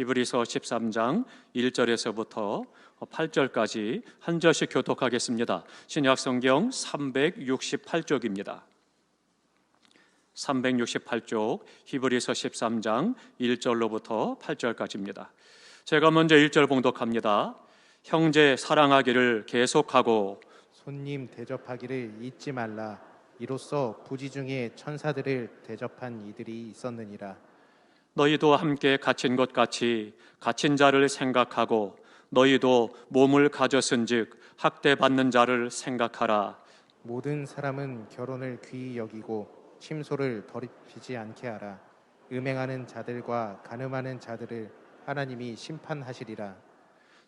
히브리서 13장 1절에서부터 8절까지 한 절씩 교독하겠습니다. 신약성경 368쪽입니다. 368쪽 히브리서 13장 1절로부터 8절까지입니다. 제가 먼저 1절 봉독합니다. 형제 사랑하기를 계속하고 손님 대접하기를 잊지 말라. 이로써 부지 중에 천사들을 대접한 이들이 있었느니라. 너희도 함께 갇힌 것 같이 갇힌 자를 생각하고 너희도 몸을 가졌은즉 학대받는 자를 생각하라. 모든 사람은 결혼을 귀히 여기고 침소를 더럽히지 않게 하라. 음행하는 자들과 간음하는 자들을 하나님이 심판하시리라.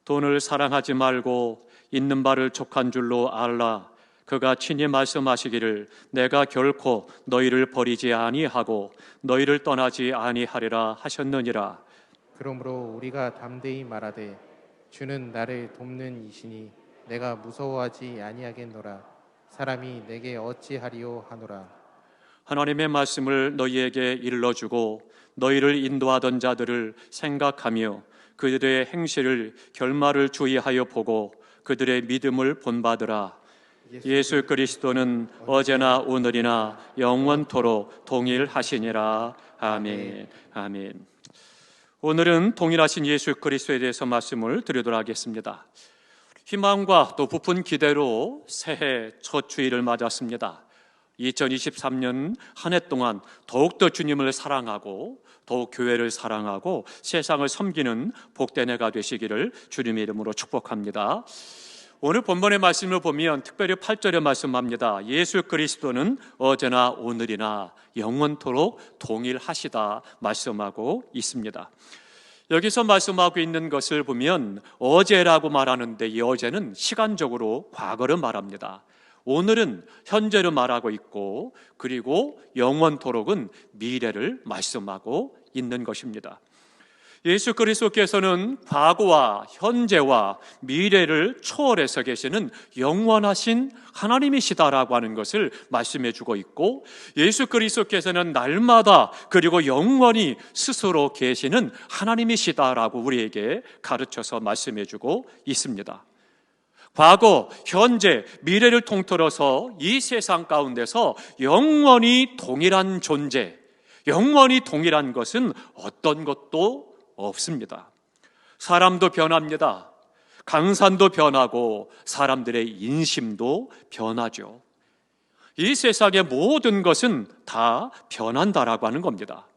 돈을 사랑하지 말고 있는 바를 족한 줄로 알라. 그가 친히 말씀하시기를 내가 결코 너희를 버리지 아니하고 너희를 떠나지 아니하리라 하셨느니라. 그러므로 우리가 담대히 말하되 주는 나를 돕는 이시니 내가 무서워하지 아니하겠노라. 사람이 내게 어찌하리요 하노라. 하나님의 말씀을 너희에게 일러주고 너희를 인도하던 자들을 생각하며 그들의 행실을 결말을 주의하여 보고 그들의 믿음을 본받으라. 예수 그리스도는 어제나 오늘이나 영원토록 동일하시니라. 아멘. 아멘. 오늘은 동일하신 예수 그리스도에 대해서 말씀을 드리도록 하겠습니다. 희망과 또 부푼 기대로 새해 첫 주일을 맞았습니다. 2023년 한 해 동안 더욱더 주님을 사랑하고 더욱 교회를 사랑하고 세상을 섬기는 복된 해가 되시기를 주님의 이름으로 축복합니다. 오늘 본문의 말씀을 보면 특별히 8절에 말씀합니다. 예수 그리스도는 어제나 오늘이나 영원토록 동일하시다 말씀하고 있습니다. 여기서 말씀하고 있는 것을 보면 어제라고 말하는데 이 어제는 시간적으로 과거를 말합니다. 오늘은 현재를 말하고 있고 그리고 영원토록은 미래를 말씀하고 있는 것입니다. 예수 그리스도께서는 과거와 현재와 미래를 초월해서 계시는 영원하신 하나님이시다라고 하는 것을 말씀해 주고 있고 예수 그리스도께서는 날마다 그리고 영원히 스스로 계시는 하나님이시다라고 우리에게 가르쳐서 말씀해 주고 있습니다. 과거, 현재, 미래를 통틀어서 이 세상 가운데서 영원히 동일한 존재, 영원히 동일한 것은 어떤 것도 없습니다. 사람도 변합니다. 강산도 변하고 사람들의 인심도 변하죠. 이 세상의 모든 것은 다 변한다라고 하는 겁니다.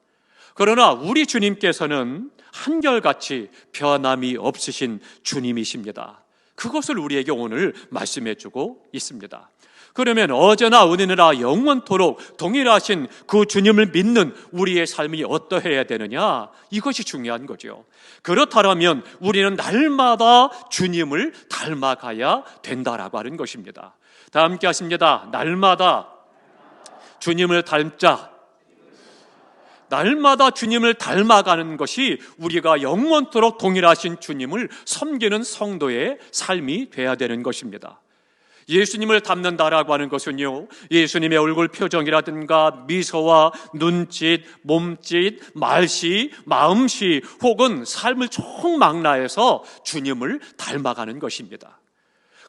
그러나 우리 주님께서는 한결같이 변함이 없으신 주님이십니다. 그것을 우리에게 오늘 말씀해 주고 있습니다. 그러면 어제나 오늘이나 영원토록 동일하신 그 주님을 믿는 우리의 삶이 어떠해야 되느냐? 이것이 중요한 거죠. 그렇다면 우리는 날마다 주님을 닮아가야 된다라고 하는 것입니다. 다 함께 하십니다. 날마다 주님을 닮자. 날마다 주님을 닮아가는 것이 우리가 영원토록 동일하신 주님을 섬기는 성도의 삶이 돼야 되는 것입니다. 예수님을 닮는다라고 하는 것은요, 예수님의 얼굴 표정이라든가 미소와 눈짓, 몸짓, 말씨, 마음씨 혹은 삶을 총망라해서 주님을 닮아가는 것입니다.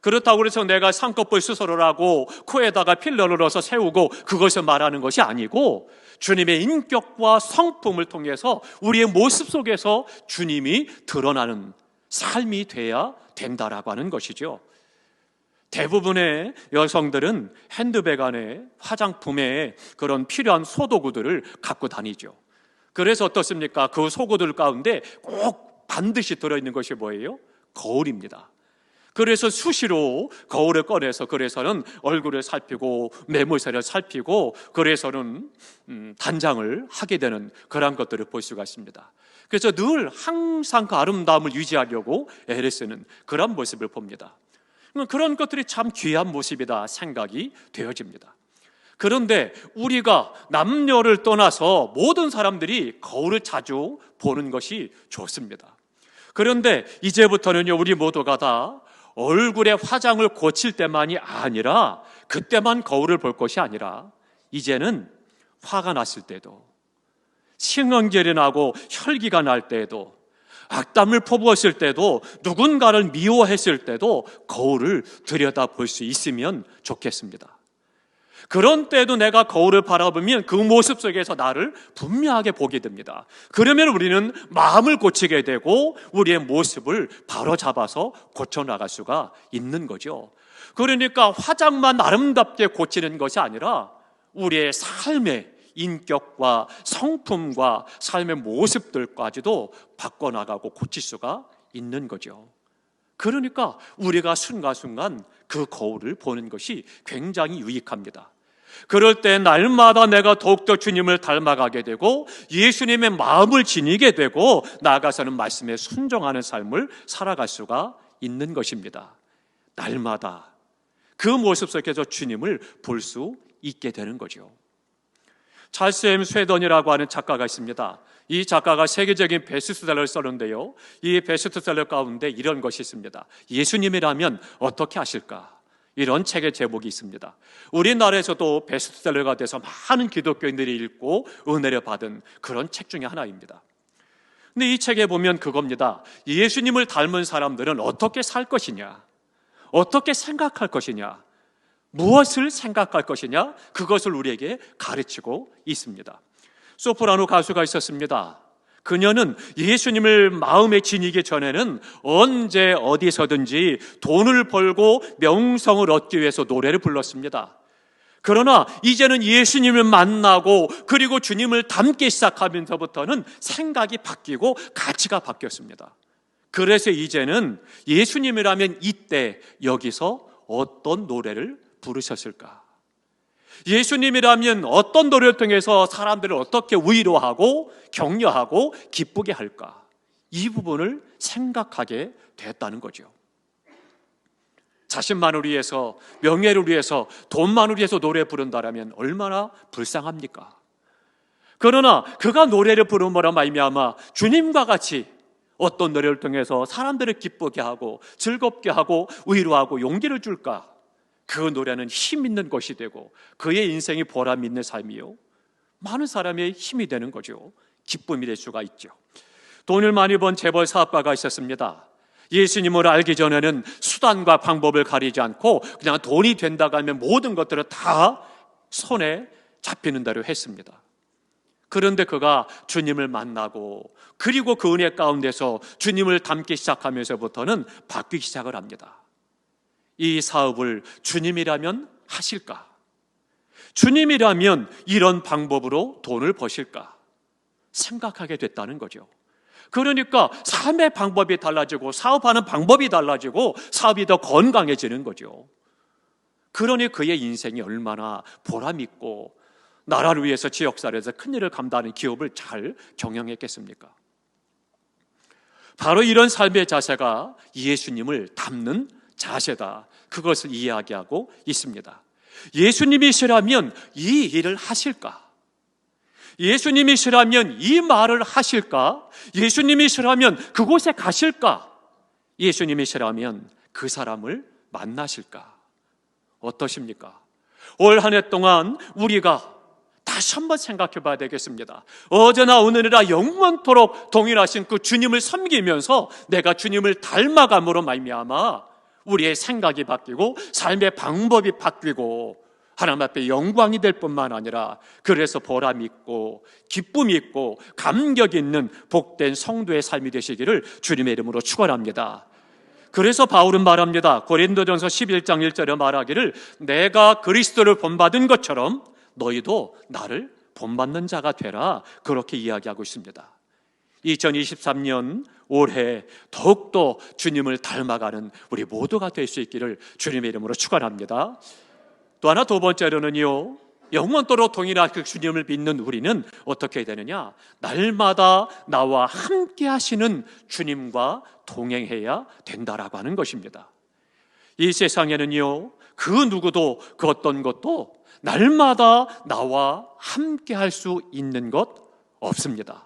그렇다고 해서 내가 쌍꺼풀 수술을 하고 코에다가 필러를 넣어서 세우고 그것을 말하는 것이 아니고 주님의 인격과 성품을 통해서 우리의 모습 속에서 주님이 드러나는 삶이 돼야 된다라고 하는 것이죠. 대부분의 여성들은 핸드백 안에 화장품에 그런 필요한 소도구들을 갖고 다니죠. 그래서 어떻습니까? 그 소구들 가운데 꼭 반드시 들어있는 것이 뭐예요? 거울입니다. 그래서 수시로 거울을 꺼내서 그래서는 얼굴을 살피고 매물새를 살피고 그래서는 단장을 하게 되는 그런 것들을 볼 수가 있습니다. 그래서 늘 항상 그 아름다움을 유지하려고 애를 쓰는 그런 모습을 봅니다. 그런 것들이 참 귀한 모습이다 생각이 되어집니다. 그런데 우리가 남녀를 떠나서 모든 사람들이 거울을 자주 보는 것이 좋습니다. 그런데 이제부터는요, 우리 모두가 다 얼굴에 화장을 고칠 때만이 아니라 그때만 거울을 볼 것이 아니라 이제는 화가 났을 때도, 신경질이 나고 혈기가 날 때에도, 악담을 퍼부었을 때도, 누군가를 미워했을 때도 거울을 들여다볼 수 있으면 좋겠습니다. 그런 때도 내가 거울을 바라보면 그 모습 속에서 나를 분명하게 보게 됩니다. 그러면 우리는 마음을 고치게 되고 우리의 모습을 바로잡아서 고쳐나갈 수가 있는 거죠. 그러니까 화장만 아름답게 고치는 것이 아니라 우리의 삶의 인격과 성품과 삶의 모습들까지도 바꿔나가고 고칠 수가 있는 거죠. 그러니까 우리가 순간순간 그 거울을 보는 것이 굉장히 유익합니다. 그럴 때 날마다 내가 더욱더 주님을 닮아가게 되고 예수님의 마음을 지니게 되고 나아가서는 말씀에 순종하는 삶을 살아갈 수가 있는 것입니다. 날마다 그 모습 속에서 주님을 볼 수 있게 되는 거죠. 찰스 M. 스웨던이라고 하는 작가가 있습니다. 이 작가가 세계적인 베스트셀러를 썼는데요, 이 베스트셀러 가운데 이런 것이 있습니다. 예수님이라면 어떻게 하실까? 이런 책의 제목이 있습니다. 우리나라에서도 베스트셀러가 돼서 많은 기독교인들이 읽고 은혜를 받은 그런 책 중에 하나입니다. 근데 이 책에 보면 그겁니다. 예수님을 닮은 사람들은 어떻게 살 것이냐, 어떻게 생각할 것이냐, 무엇을 생각할 것이냐, 그것을 우리에게 가르치고 있습니다. 소프라노 가수가 있었습니다. 그녀는 예수님을 마음에 지니기 전에는 언제 어디서든지 돈을 벌고 명성을 얻기 위해서 노래를 불렀습니다. 그러나 이제는 예수님을 만나고 그리고 주님을 닮기 시작하면서부터는 생각이 바뀌고 가치가 바뀌었습니다. 그래서 이제는 예수님이라면 이때 여기서 어떤 노래를 부르셨을까? 예수님이라면 어떤 노래를 통해서 사람들을 어떻게 위로하고 격려하고 기쁘게 할까? 이 부분을 생각하게 됐다는 거죠. 자신만을 위해서, 명예를 위해서, 돈만을 위해서 노래 부른다라면 얼마나 불쌍합니까? 그러나 그가 노래를 부름으로 말미암아 주님과 같이 어떤 노래를 통해서 사람들을 기쁘게 하고 즐겁게 하고 위로하고 용기를 줄까? 그 노래는 힘 있는 것이 되고 그의 인생이 보람 있는 삶이요, 많은 사람의 힘이 되는 거죠. 기쁨이 될 수가 있죠. 돈을 많이 번 재벌 사업가가 있었습니다. 예수님을 알기 전에는 수단과 방법을 가리지 않고 그냥 돈이 된다고 하면 모든 것들을 다 손에 잡히는 대로 했습니다. 그런데 그가 주님을 만나고 그리고 그 은혜 가운데서 주님을 닮기 시작하면서부터는 바뀌기 시작을 합니다. 이 사업을 주님이라면 하실까? 주님이라면 이런 방법으로 돈을 버실까? 생각하게 됐다는 거죠. 그러니까 삶의 방법이 달라지고 사업하는 방법이 달라지고 사업이 더 건강해지는 거죠. 그러니 그의 인생이 얼마나 보람 있고 나라를 위해서 지역사회에서 큰일을 감당하는 기업을 잘 경영했겠습니까? 바로 이런 삶의 자세가 예수님을 닮는 자세다. 그것을 이야기하고 있습니다. 예수님이시라면 이 일을 하실까? 예수님이시라면 이 말을 하실까? 예수님이시라면 그곳에 가실까? 예수님이시라면 그 사람을 만나실까? 어떠십니까? 올 한 해 동안 우리가 다시 한번 생각해 봐야 되겠습니다. 어제나 오늘이라 영원토록 동일하신 그 주님을 섬기면서 내가 주님을 닮아감으로 말미암아 우리의 생각이 바뀌고 삶의 방법이 바뀌고 하나님 앞에 영광이 될 뿐만 아니라 그래서 보람 있고 기쁨이 있고 감격 있는 복된 성도의 삶이 되시기를 주님의 이름으로 축원합니다. 그래서 바울은 말합니다. 고린도전서 11장 1절에 말하기를 내가 그리스도를 본받은 것처럼 너희도 나를 본받는 자가 되라, 그렇게 이야기하고 있습니다. 2023년 올해 더욱더 주님을 닮아가는 우리 모두가 될 수 있기를 주님의 이름으로 축원합니다. 또 하나, 두 번째로는요, 영원토록 동일하신 주님을 믿는 우리는 어떻게 되느냐? 날마다 나와 함께 하시는 주님과 동행해야 된다라고 하는 것입니다. 이 세상에는요, 그 누구도 그 어떤 것도 날마다 나와 함께 할 수 있는 것 없습니다.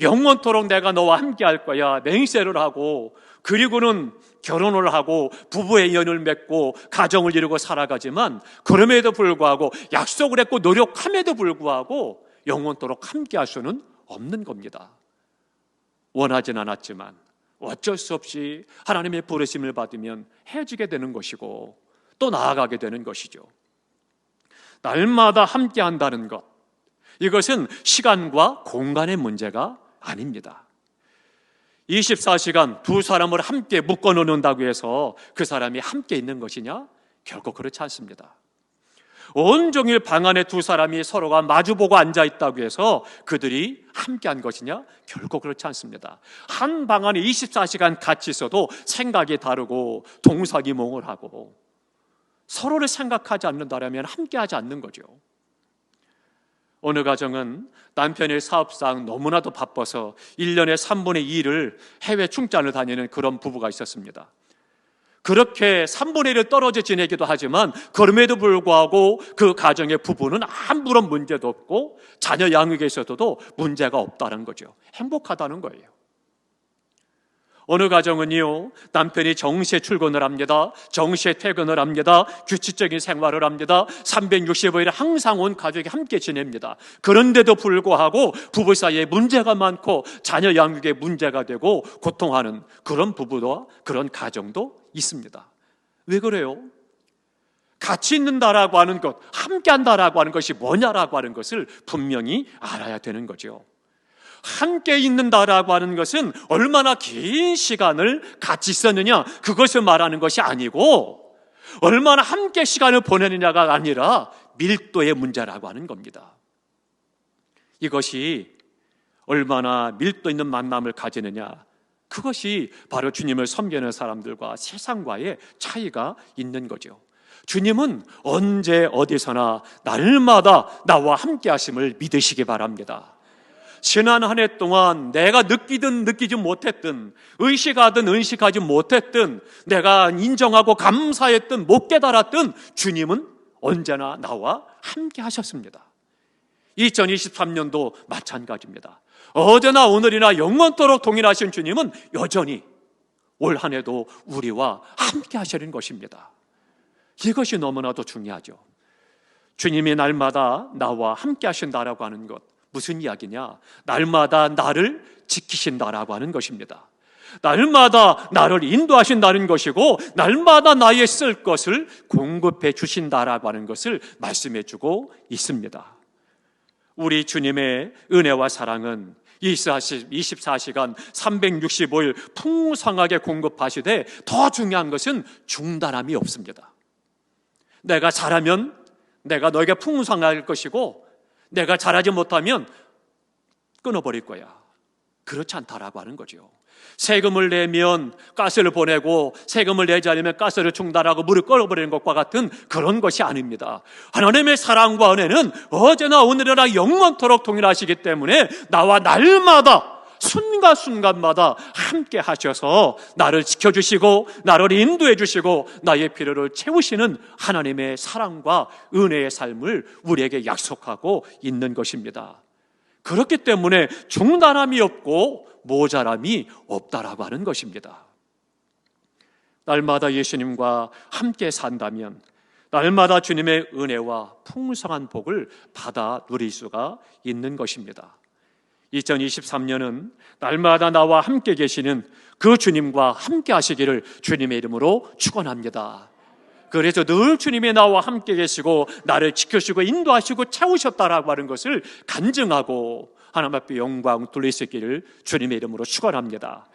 영원토록 내가 너와 함께 할 거야, 맹세를 하고 그리고는 결혼을 하고 부부의 연을 맺고 가정을 이루고 살아가지만 그럼에도 불구하고 약속을 했고 노력함에도 불구하고 영원토록 함께 할 수는 없는 겁니다. 원하진 않았지만 어쩔 수 없이 하나님의 부르심을 받으면 해지게 되는 것이고 또 나아가게 되는 것이죠. 날마다 함께 한다는 것, 이것은 시간과 공간의 문제가 아닙니다. 24시간 두 사람을 함께 묶어 놓는다고 해서 그 사람이 함께 있는 것이냐? 결코 그렇지 않습니다. 온종일 방 안에 두 사람이 서로가 마주보고 앉아있다고 해서 그들이 함께한 것이냐? 결코 그렇지 않습니다. 한 방 안에 24시간 같이 있어도 생각이 다르고 동사기몽을 하고 서로를 생각하지 않는다면 함께하지 않는 거죠. 어느 가정은 남편의 사업상 너무나도 바빠서 1년에 3분의 2를 해외 출장을 다니는 그런 부부가 있었습니다. 그렇게 3분의 1을 떨어져 지내기도 하지만 그럼에도 불구하고 그 가정의 부부는 아무런 문제도 없고 자녀 양육에 있어서도 문제가 없다는 거죠. 행복하다는 거예요. 어느 가정은요, 남편이 정시에 출근을 합니다. 정시에 퇴근을 합니다. 규칙적인 생활을 합니다. 365일 항상 온 가족이 함께 지냅니다. 그런데도 불구하고 부부 사이에 문제가 많고 자녀 양육에 문제가 되고 고통하는 그런 부부와 그런 가정도 있습니다. 왜 그래요? 같이 있는다라고 하는 것, 함께 한다라고 하는 것이 뭐냐라고 하는 것을 분명히 알아야 되는 거죠. 함께 있는다라고 하는 것은 얼마나 긴 시간을 같이 있었느냐, 그것을 말하는 것이 아니고 얼마나 함께 시간을 보내느냐가 아니라 밀도의 문제라고 하는 겁니다. 이것이 얼마나 밀도 있는 만남을 가지느냐, 그것이 바로 주님을 섬기는 사람들과 세상과의 차이가 있는 거죠. 주님은 언제 어디서나 날마다 나와 함께 하심을 믿으시기 바랍니다. 지난 한 해 동안 내가 느끼든 느끼지 못했든, 의식하든 의식하지 못했든, 내가 인정하고 감사했든 못 깨달았든 주님은 언제나 나와 함께 하셨습니다. 2023년도 마찬가지입니다. 어제나 오늘이나 영원토록 동일하신 주님은 여전히 올 한 해도 우리와 함께 하시는 것입니다. 이것이 너무나도 중요하죠. 주님이 날마다 나와 함께 하신다라고 하는 것, 무슨 이야기냐? 날마다 나를 지키신다라고 하는 것입니다. 날마다 나를 인도하신다는 것이고 날마다 나의 쓸 것을 공급해 주신다라고 하는 것을 말씀해 주고 있습니다. 우리 주님의 은혜와 사랑은 24시간 365일 풍성하게 공급하시되 더 중요한 것은 중단함이 없습니다. 내가 잘하면 내가 너에게 풍성할 것이고 내가 잘하지 못하면 끊어버릴 거야. 그렇지 않다라고 하는 거죠. 세금을 내면 가스를 보내고 세금을 내지 않으면 가스를 중단하고 물을 끊어버리는 것과 같은 그런 것이 아닙니다. 하나님의 사랑과 은혜는 어제나 오늘이나 영원토록 동일하시기 때문에 나와 날마다 순간순간마다 함께 하셔서 나를 지켜주시고 나를 인도해 주시고 나의 필요를 채우시는 하나님의 사랑과 은혜의 삶을 우리에게 약속하고 있는 것입니다. 그렇기 때문에 중단함이 없고 모자람이 없다라고 하는 것입니다. 날마다 예수님과 함께 산다면 날마다 주님의 은혜와 풍성한 복을 받아 누릴 수가 있는 것입니다. 2023년은 날마다 나와 함께 계시는 그 주님과 함께 하시기를 주님의 이름으로 축원합니다. 그래서 늘 주님이 나와 함께 계시고 나를 지켜주시고 인도하시고 채우셨다라고 하는 것을 간증하고 하나님 앞에 영광 돌릴 수 있기를 주님의 이름으로 축원합니다.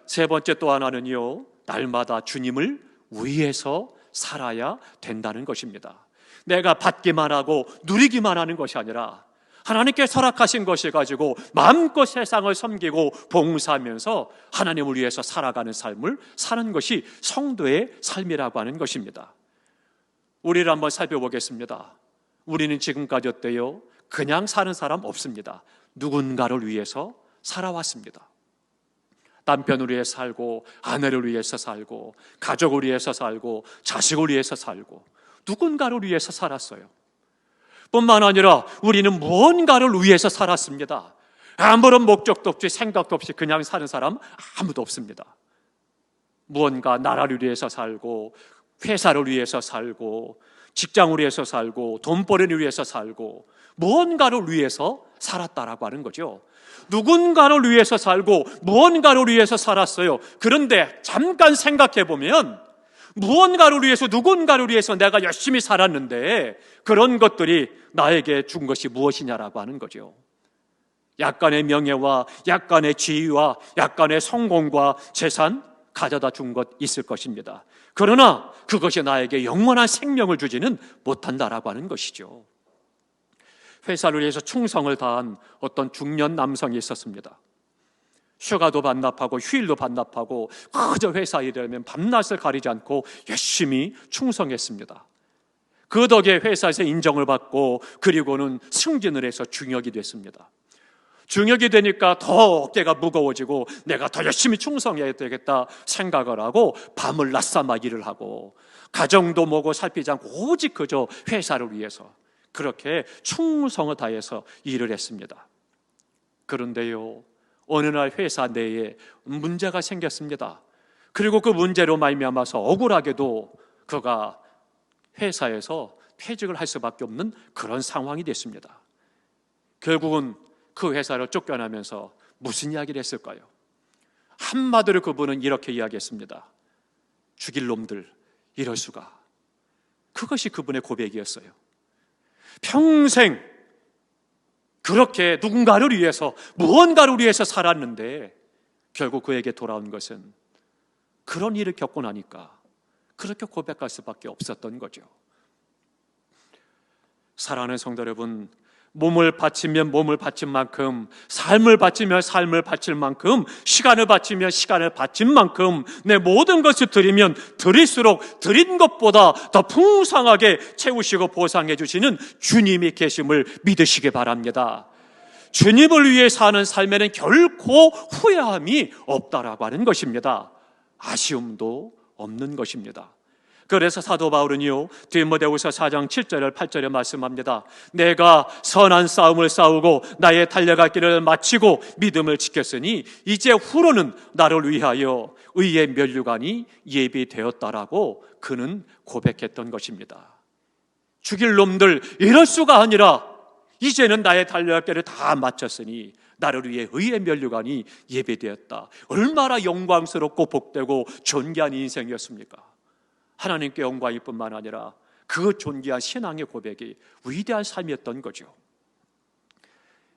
세 번째 또 하나는요, 날마다 주님을 위해서 살아야 된다는 것입니다. 내가 받기만 하고 누리기만 하는 것이 아니라 하나님께 허락하신 것을 가지고 마음껏 세상을 섬기고 봉사하면서 하나님을 위해서 살아가는 삶을 사는 것이 성도의 삶이라고 하는 것입니다. 우리를 한번 살펴보겠습니다. 우리는 지금까지 어때요? 그냥 사는 사람 없습니다. 누군가를 위해서 살아왔습니다. 남편을 위해 살고 아내를 위해서 살고 가족을 위해서 살고 자식을 위해서 살고 누군가를 위해서 살았어요. 뿐만 아니라 우리는 무언가를 위해서 살았습니다. 아무런 목적도 없이 생각도 없이 그냥 사는 사람 아무도 없습니다. 무언가 나라를 위해서 살고 회사를 위해서 살고 직장을 위해서 살고 돈벌이를 위해서 살고 무언가를 위해서 살았다라고 하는 거죠. 누군가를 위해서 살고 무언가를 위해서 살았어요. 그런데 잠깐 생각해 보면 무언가를 위해서, 누군가를 위해서 내가 열심히 살았는데 그런 것들이 나에게 준 것이 무엇이냐라고 하는 거죠. 약간의 명예와 약간의 지위와 약간의 성공과 재산 가져다 준 것 있을 것입니다. 그러나 그것이 나에게 영원한 생명을 주지는 못한다라고 하는 것이죠. 회사를 위해서 충성을 다한 어떤 중년 남성이 있었습니다. 휴가도 반납하고 휴일도 반납하고 그저 회사 일하면 밤낮을 가리지 않고 열심히 충성했습니다. 그 덕에 회사에서 인정을 받고 그리고는 승진을 해서 중역이 됐습니다. 중역이 되니까 더 어깨가 무거워지고 내가 더 열심히 충성해야 되겠다 생각을 하고 밤을 낮삼아 일을 하고 가정도 뭐고 살피지 않고 오직 그저 회사를 위해서 그렇게 충성을 다해서 일을 했습니다. 그런데요, 어느 날 회사 내에 문제가 생겼습니다. 그리고 그 문제로 말미암아서 억울하게도 그가 회사에서 퇴직을 할 수밖에 없는 그런 상황이 됐습니다. 결국은 그 회사를 쫓겨나면서 무슨 이야기를 했을까요? 한마디로 그분은 이렇게 이야기했습니다. 죽일 놈들, 이럴 수가. 그것이 그분의 고백이었어요. 평생 그렇게 누군가를 위해서, 무언가를 위해서 살았는데 결국 그에게 돌아온 것은 그런 일을 겪고 나니까 그렇게 고백할 수밖에 없었던 거죠. 사랑하는 성도 여러분, 몸을 바치면 몸을 바친 만큼, 삶을 바치면 삶을 바칠 만큼, 시간을 바치면 시간을 바친 만큼 내 모든 것을 드리면 드릴수록 드린 것보다 더 풍성하게 채우시고 보상해 주시는 주님이 계심을 믿으시기 바랍니다. 주님을 위해 사는 삶에는 결코 후회함이 없다라고 하는 것입니다. 아쉬움도 없는 것입니다. 그래서 사도 바울은요, 디모데후서 4장 7절 8절에 말씀합니다. 내가 선한 싸움을 싸우고 나의 달려갈 길을 마치고 믿음을 지켰으니 이제 후로는 나를 위하여 의의 면류관이 예비되었다라고 그는 고백했던 것입니다. 죽일 놈들, 이럴 수가 아니라 이제는 나의 달려갈 길을 다 마쳤으니 나를 위해 의의 면류관이 예비되었다. 얼마나 영광스럽고 복되고 존귀한 인생이었습니까? 하나님께 영광일 뿐만 아니라 그 존귀한 신앙의 고백이 위대한 삶이었던 거죠.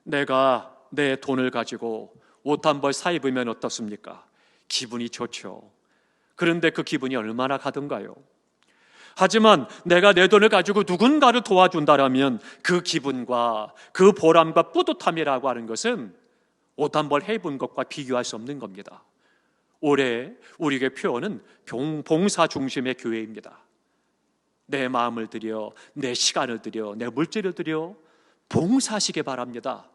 내가 내 돈을 가지고 옷 한 벌 사 입으면 어떻습니까? 기분이 좋죠. 그런데 그 기분이 얼마나 가든가요? 하지만 내가 내 돈을 가지고 누군가를 도와준다라면 그 기분과 그 보람과 뿌듯함이라고 하는 것은 옷 한 벌 해입은 것과 비교할 수 없는 겁니다. 올해 우리에게 표현은 봉사 중심의 교회입니다. 내 마음을 들여, 내 시간을 들여, 내 물질을 들여 봉사하시기 바랍니다.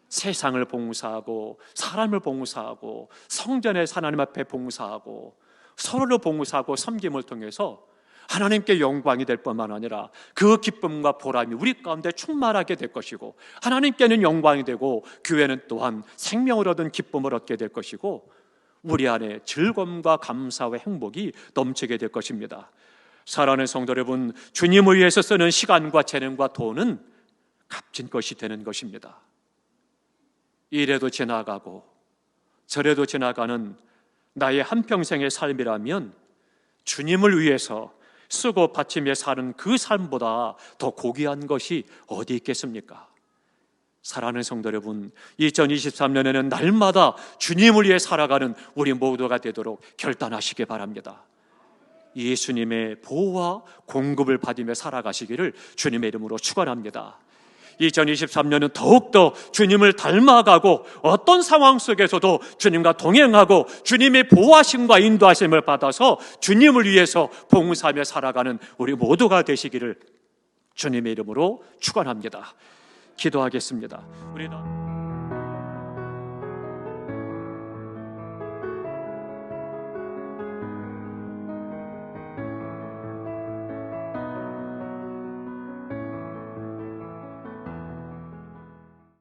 세상을 봉사하고 사람을 봉사하고 성전의 하나님 앞에 봉사하고 서로를 봉사하고 섬김을 통해서 하나님께 영광이 될 뿐만 아니라 그 기쁨과 보람이 우리 가운데 충만하게 될 것이고 하나님께는 영광이 되고 교회는 또한 생명을 얻은 기쁨을 얻게 될 것이고 우리 안에 즐거움과 감사와 행복이 넘치게 될 것입니다. 사랑하는 성도 여러분, 주님을 위해서 쓰는 시간과 재능과 돈은 값진 것이 되는 것입니다. 이래도 지나가고 저래도 지나가는 나의 한평생의 삶이라면 주님을 위해서 쓰고 바치며 사는 그 삶보다 더 고귀한 것이 어디 있겠습니까? 사랑하는 성도 여러분, 2023년에는 날마다 주님을 위해 살아가는 우리 모두가 되도록 결단하시기 바랍니다. 예수님의 보호와 공급을 받으며 살아가시기를 주님의 이름으로 축원합니다. 2023년은 더욱더 주님을 닮아가고 어떤 상황 속에서도 주님과 동행하고 주님의 보호하심과 인도하심을 받아서 주님을 위해서 봉사하며 살아가는 우리 모두가 되시기를 주님의 이름으로 축원합니다. 기도하겠습니다. 우리는